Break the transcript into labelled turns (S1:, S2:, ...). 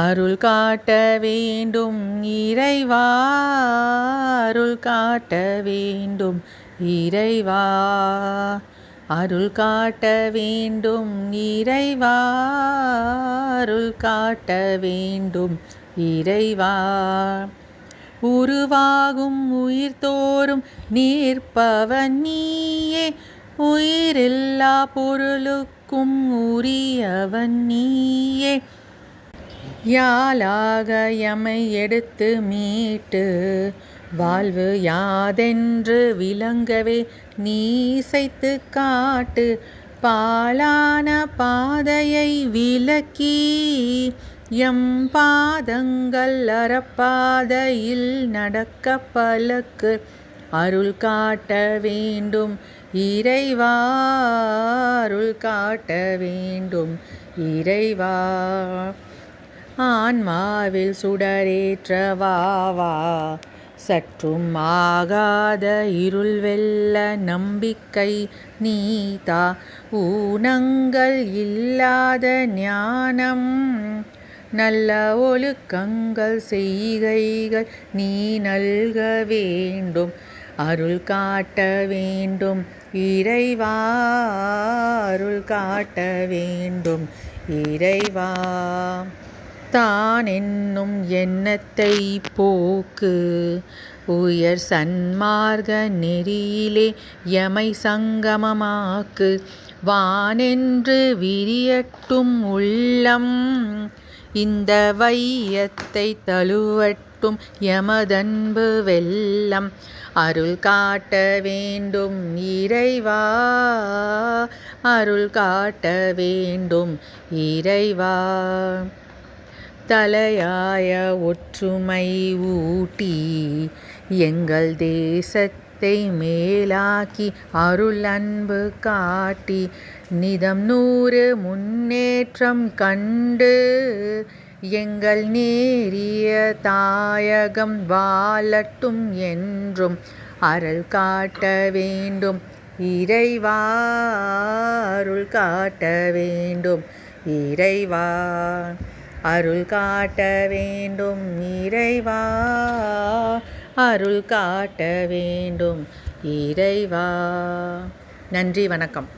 S1: அருள் காட்ட வேண்டும் இறைவா, அருள் காட்ட வேண்டும் இறைவா, அருள் காட்ட வேண்டும் இறைவா, அருள் காட்ட வேண்டும் இறைவா. உருவாகும் உயிர்தோறும் நிற்பவன் நீயே, உயிரில்லா பொருளுக்கும் உரியவன் நீயே. யாழாக எமை எடுத்து மீட்டு வாழ்வு யாதென்று விளங்கவே நீ இசைத்து காட்டு. பாழான பாதையை விலக்கி எம் பாதங்கள் அறப்பாதையில் நடக்க பழக்கு. அருள் காட்ட வேண்டும் இறைவா, அருள் காட்ட வேண்டும் இறைவா. ஆன்மாவில் சுடரேற்ற வாவா, சற்றும் ஆகாத இருள் வெல்ல நம்பிக்கை நீதா. ஊனங்கள் இல்லாத ஞானம், நல்ல ஒழுக்கங்கள் செய்கைகள் நீ நல்க வேண்டும். அருள் காட்ட வேண்டும் இறைவா, அருள் காட்ட வேண்டும் இறைவா. தான் என்னும் எண்ணத்தை போக்கு, உயர் சன்மார்க்க நெறியிலே எமை சங்கமமாக்கு. வானென்று விரியட்டும் உள்ளம், இந்த வையத்தை தழுவட்டும் எமதன்பு வெள்ளம். அருள் காட்ட வேண்டும் இறைவா, அருள் காட்ட வேண்டும் இறைவா. தலையாய ஒற்றுமை ஊட்டி எங்கள் தேசத்தை மேலாக்கி அருள் அன்பு காட்டி. நிதம் 100 முன்னேற்றம் கண்டு எங்கள் நேரிய தாயகம் வாழட்டும் என்றும். அருள் காட்ட வேண்டும் இறைவா, அருள் காட்ட வேண்டும் இறைவா, அருள் காட்ட வேண்டும் இறைவா, அருள் காட்ட வேண்டும் இறைவா. நன்றி, வணக்கம்.